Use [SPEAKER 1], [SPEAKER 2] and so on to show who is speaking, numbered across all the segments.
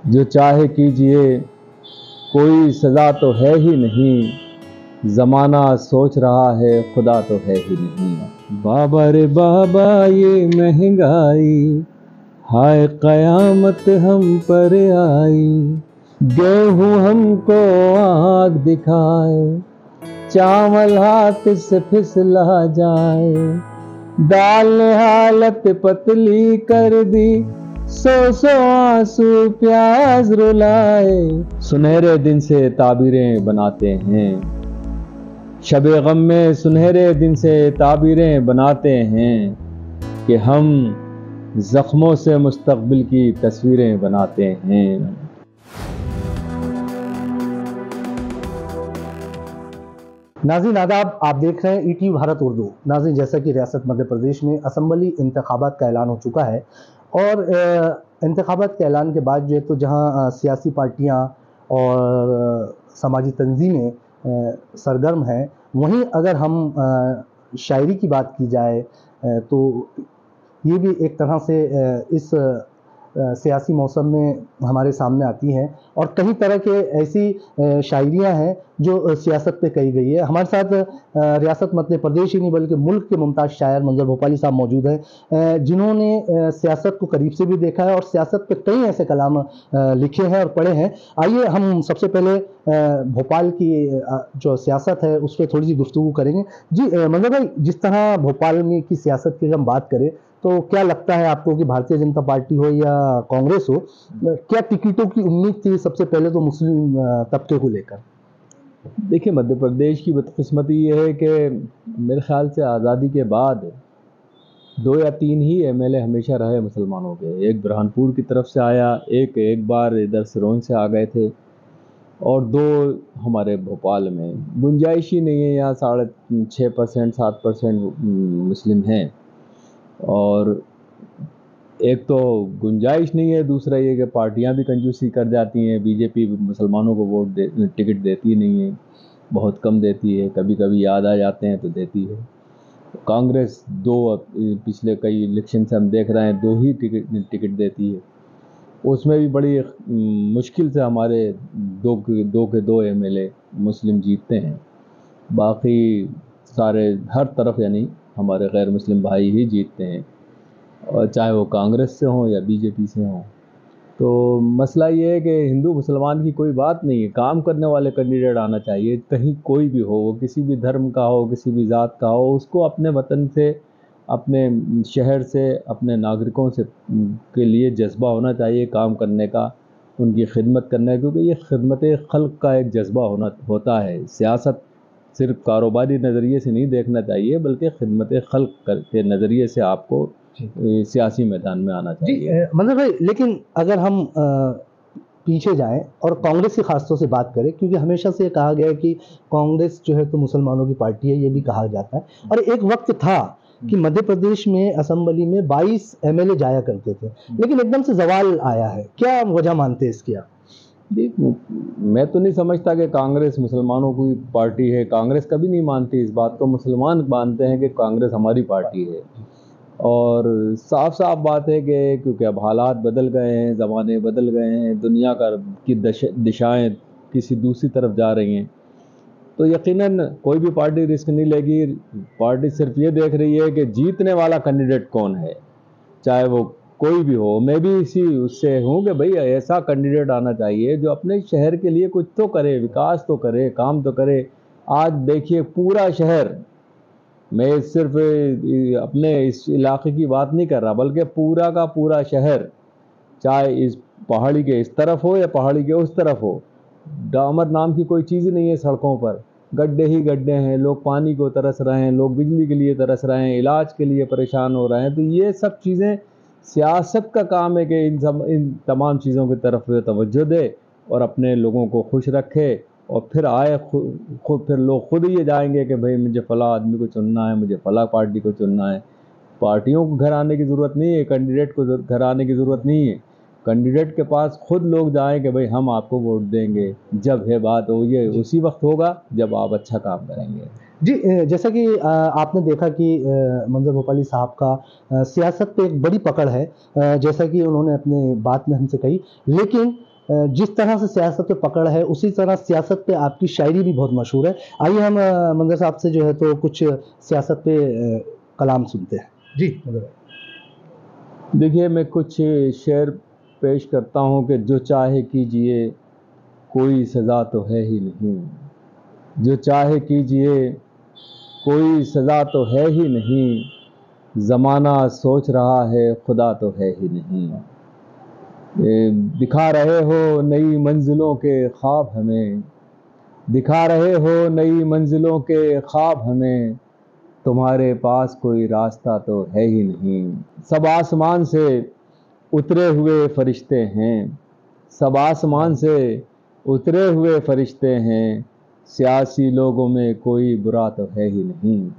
[SPEAKER 1] जो चाहे कीजिए, कोई सज़ा तो है ही नहीं, ज़माना सोच रहा है खुदा तो है ही नहीं। बाबा रे बाबा ये महंगाई, हाय क़यामत हम पर आई। गेहूँ हमको आग दिखाए, चावल हाथ से फिसला जाए, दाल ने हालत पतली कर दी, सौ सौ आंसू प्याज रुलाए। सुनहरे दिन से ताबीरें बनाते हैं, शबे गम में सुनहरे दिन से ताबीरें बनाते हैं, कि हम जख्मों से मुस्तकबिल की तस्वीरें बनाते हैं।
[SPEAKER 2] नाज़रीन आदाब, आप देख रहे हैं ईटी भारत उर्दू। नाज़रीन, जैसा कि रियासत मध्य प्रदेश में असम्बली इंतखाबात का ऐलान हो चुका है और इंतखाबात के ऐलान के बाद जो है तो जहां सियासी पार्टियां और समाजी तंजीमें सरगर्म हैं, वहीं अगर हम शायरी की बात की जाए तो ये भी एक तरह से इस सियासी मौसम में हमारे सामने आती हैं और कई तरह के ऐसी शायरियाँ हैं जो सियासत पे कही गई है। हमारे साथ रियासत मध्य प्रदेश ही नहीं बल्कि मुल्क के मुमताज़ शायर मंजर भोपाली साहब मौजूद हैं, जिन्होंने सियासत को करीब से भी देखा है और सियासत पे कई ऐसे कलाम लिखे हैं और पढ़े हैं। आइए हम सबसे पहले भोपाल की जो सियासत है उस पर थोड़ी सी गुफ्तगू करेंगे। जी मंजर भाई, जिस तरह भोपाल में की सियासत की हम बात करें तो क्या लगता है आपको कि भारतीय जनता पार्टी हो या कांग्रेस हो, क्या टिकटों की उम्मीद थी सबसे पहले तो मुस्लिम तबके को लेकर?
[SPEAKER 1] देखिए, मध्य प्रदेश की बदकिस्मती ये है कि मेरे ख्याल से आज़ादी के बाद 2 या 3 ही एमएलए हमेशा रहे मुसलमानों के। एक बुरहानपुर की तरफ से आया, एक बार इधर सिरोंज से आ गए थे, और 2 हमारे भोपाल में। गुंजाइश ही नहीं है, यहाँ 6.5% 7% मुस्लिम हैं, और एक तो गुंजाइश नहीं है, दूसरा ये कि पार्टियां भी कंजूसी कर जाती हैं। बीजेपी मुसलमानों को टिकट देती नहीं है, बहुत कम देती है, कभी कभी याद आ जाते हैं तो देती है। कांग्रेस 2 पिछले कई इलेक्शन से हम देख रहे हैं 2 ही टिकट देती है, उसमें भी बड़ी मुश्किल से हमारे 2 एमएलए मुस्लिम जीतते हैं। बाकी सारे हर तरफ यानी हमारे गैर मुस्लिम भाई ही जीतते हैं, और चाहे वो कांग्रेस से हों या बीजेपी से हों। तो मसला ये है कि हिंदू मुसलमान की कोई बात नहीं है, काम करने वाले कैंडिडेट आना चाहिए, कहीं कोई भी हो, वो किसी भी धर्म का हो, किसी भी ज़ात का हो, उसको अपने वतन से, अपने शहर से, अपने नागरिकों से के लिए जज्बा होना चाहिए काम करने का, उनकी खिदमत करना है, क्योंकि ये खिदमत खल्क का एक जज्बा होता है। सियासत सिर्फ कारोबारी नज़रिए से नहीं देखना चाहिए, बल्कि खिदमत खल्क के नज़रिए से आपको सियासी मैदान में आना चाहिए।
[SPEAKER 2] मंजर भाई, लेकिन अगर हम पीछे जाएं और कांग्रेस की खासतौर से बात करें, क्योंकि हमेशा से कहा गया है कि कांग्रेस जो है तो मुसलमानों की पार्टी है, ये भी कहा जाता है, और एक वक्त था कि मध्य प्रदेश में असेंबली में 22 एमएलए जाया करते थे, लेकिन एकदम से जवाल आया है। क्या वजह मानते हैं इसकी आप?
[SPEAKER 1] मैं तो नहीं समझता कि कांग्रेस मुसलमानों की पार्टी है। कांग्रेस कभी नहीं मानती इस बात को, मुसलमान मानते हैं कि कांग्रेस हमारी पार्टी है। और साफ साफ बात है कि क्योंकि अब हालात बदल गए हैं, ज़माने बदल गए हैं, दुनिया की दिशाएं किसी दूसरी तरफ जा रही हैं, तो यकीनन कोई भी पार्टी रिस्क नहीं लेगी। पार्टी सिर्फ ये देख रही है कि जीतने वाला कैंडिडेट कौन है, चाहे वो कोई भी हो। मैं भी इसी उससे हूँ कि भाई ऐसा कैंडिडेट आना चाहिए जो अपने शहर के लिए कुछ तो करे, विकास तो करे, काम तो करे। आज देखिए पूरा शहर, मैं सिर्फ अपने इस इलाके की बात नहीं कर रहा, बल्कि पूरा का पूरा शहर, चाहे इस पहाड़ी के इस तरफ हो या पहाड़ी के उस तरफ हो, डामर नाम की कोई चीज़ नहीं है सड़कों पर, गड्ढे ही गड्ढे हैं। लोग पानी को तरस रहे हैं, लोग बिजली के लिए तरस रहे हैं, इलाज के लिए परेशान हो रहे हैं। तो ये सब चीज़ें, सियासत का काम है कि इन तमाम चीज़ों की तरफ तवज्जो दे और अपने लोगों को खुश रखे, और फिर आए फिर लोग खुद ये जाएंगे कि भाई मुझे फ़लाँ आदमी को चुनना है, मुझे फ़लाँ पार्टी को चुनना है। पार्टियों को घर आने की ज़रूरत नहीं है, कैंडिडेट को घर आने की ज़रूरत नहीं है। कैंडिडेट के पास खुद लोग जाएं कि भाई हम आपको वोट देंगे। जब है बात हो, ये उसी वक्त होगा जब आप अच्छा काम करेंगे।
[SPEAKER 2] जी, जैसा कि आपने देखा कि मंजर भोपाली साहब का सियासत पे एक बड़ी पकड़ है, जैसा कि उन्होंने अपने बात में हमसे कही, लेकिन जिस तरह से सियासत पे पकड़ है उसी तरह सियासत पे आपकी शायरी भी बहुत मशहूर है। आइए हम मंजर साहब से जो है तो कुछ सियासत पे कलाम सुनते हैं। जी मंजर भाई।
[SPEAKER 1] देखिए, मैं कुछ शेर पेश करता हूँ कि जो चाहे कीजिए कोई सज़ा तो है ही नहीं, जो चाहे कीजिए कोई सज़ा तो है ही नहीं, ज़माना सोच रहा है खुदा तो है ही नहीं। दिखा रहे हो नई मंजिलों के ख्वाब हमें, दिखा रहे हो नई मंजिलों के ख्वाब हमें, तुम्हारे पास कोई रास्ता तो है ही नहीं। सब आसमान से उतरे हुए फरिश्ते हैं, सब आसमान से उतरे हुए फरिश्ते हैं, सियासी लोगों में कोई बुरा तो है ही नहीं,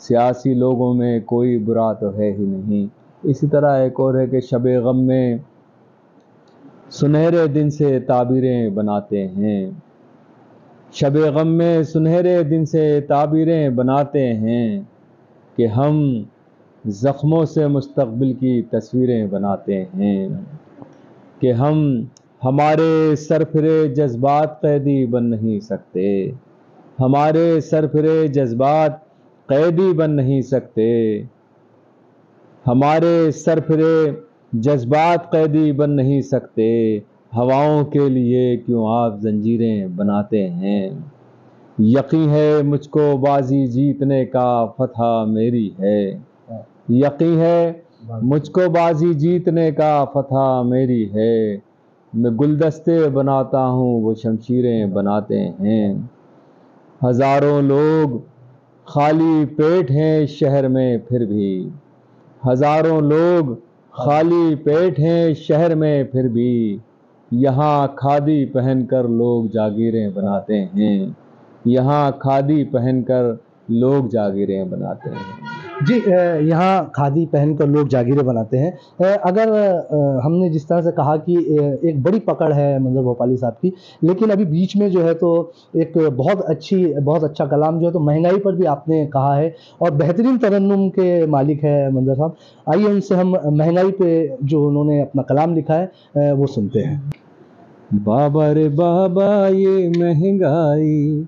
[SPEAKER 1] सियासी लोगों में कोई बुरा तो है ही नहीं। इसी तरह एक और है कि शब-ए गम में सुनहरे दिन से ताबीरें बनाते हैं, शब-ए गम में सुनहरे दिन से ताबीरें बनाते हैं, कि हम ज़ख्मों से मुस्तक़बिल की तस्वीरें बनाते हैं, कि हम हमारे सरफिरे जज्बात कैदी बन नहीं सकते, हमारे सरफिरे जज्बात कैदी बन नहीं सकते, हमारे सरफिरे जज्बात कैदी बन नहीं सकते, हवाओं के लिए क्यों आप जंजीरें बनाते हैं। यकीन है मुझको बाजी जीतने का फतह मेरी है, यकीन है मुझको बाजी जीतने का फतह मेरी है, मैं गुलदस्ते बनाता हूँ वो शमशीरें बनाते हैं। हज़ारों लोग खाली पेट हैं शहर में फिर भी, हज़ारों लोग खाली पेट हैं शहर में फिर भी, यहाँ खादी पहनकर लोग जागीरें बनाते हैं, यहाँ खादी पहनकर लोग जागीरें बनाते हैं।
[SPEAKER 2] जी यहाँ खादी पहनकर लोग जागीरें बनाते हैं। अगर हमने जिस तरह से कहा कि एक बड़ी पकड़ है मंजर भोपाली साहब की, लेकिन अभी बीच में जो है तो एक बहुत अच्छा कलाम जो है तो महंगाई पर भी आपने कहा है और बेहतरीन तरन्नुम के मालिक है मंजर साहब। आइए उनसे हम महंगाई पे जो उन्होंने अपना कलाम लिखा है वो सुनते हैं।
[SPEAKER 1] बाबा रे बाबा ये महंगाई,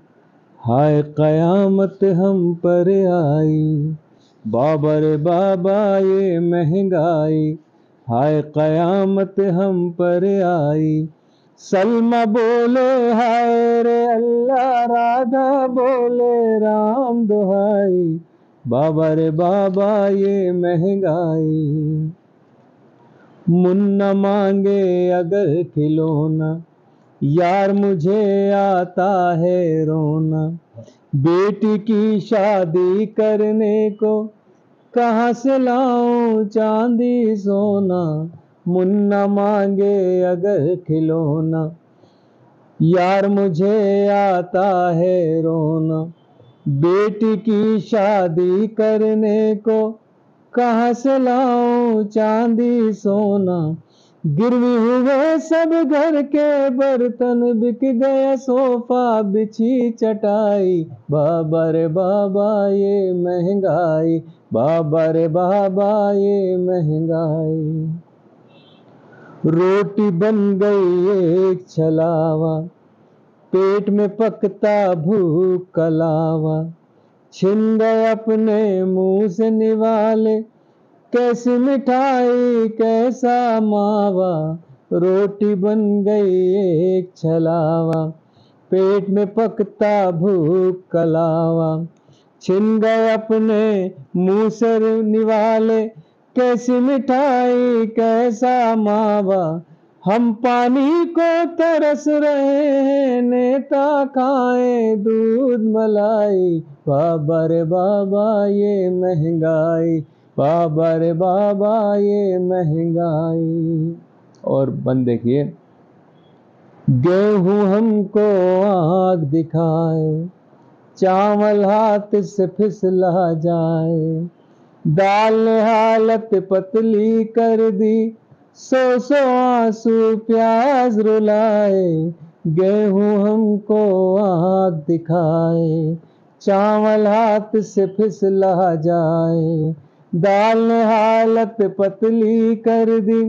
[SPEAKER 1] हाय क़यामत हम पर आई, बाबा रे बाबा ये महंगाई, हाय क़यामत हम पर आई। सलमा बोले हाय रे अल्लाह, राधा बोले राम दुहाई, बाबा रे बाबा ये महंगाई। मुन्ना मांगे अगर खिलौना, यार मुझे आता है रोना, बेटी की शादी करने को कहाँ से लाऊं चांदी सोना, मुन्ना मांगे अगर खिलौना, यार मुझे आता है रोना, बेटी की शादी करने को कहाँ से लाऊं चांदी सोना, गिरवी हुए सब घर के बर्तन, बिक गया सोफा बिछी चटाई, बाबा रे बाबा ये महंगाई, बाबा रे बाबा ये महंगाई। रोटी बन गई एक छलावा, पेट में पकता भूख कलावा, छिन गए अपने मुंह से निवाले, कैसी मिठाई कैसा मावा, रोटी बन गई एक छलावा, पेट में पकता भूख कलावा, छिन गए अपने मुंह से निवाले, कैसी मिठाई कैसा मावा, हम पानी को तरस रहे हैं नेता खाए दूध मलाई, बाबा रे बाबा ये महंगाई, बाबा रे बाबा ये महंगाई। और बंद देखिए, गेहूं हमको आँख दिखाए, चावल हाथ से फिसला जाए, दाल ने हालत पतली कर दी, सौ सौ आंसू प्याज रुलाए, गेहूं हमको आँख दिखाए, चावल हाथ से फिसला जाए, दाल ने हालत पतली कर दी,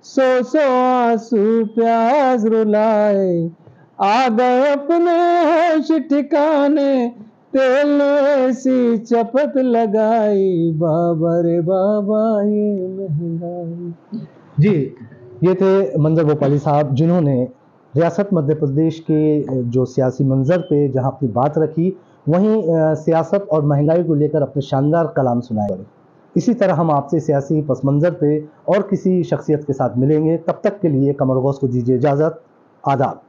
[SPEAKER 1] सौ आंसू प्याज रुलाए, आ गए अपने होश ठिकाने, तेल ने ऐसी चपत लगाई, बाबा रे बाबा ये महंगाई।
[SPEAKER 2] जी, ये थे मंजर भोपाली साहब, जिन्होंने रियासत मध्य प्रदेश के जो सियासी मंजर पे जहां अपनी बात रखी, वहीं सियासत और महंगाई को लेकर अपने शानदार कलाम सुनाए। इसी तरह हम आपसे सियासी पस मंजर पे और किसी शख्सियत के साथ मिलेंगे। तब तक के लिए कमर गौस को दीजिए इजाज़त। आदाब।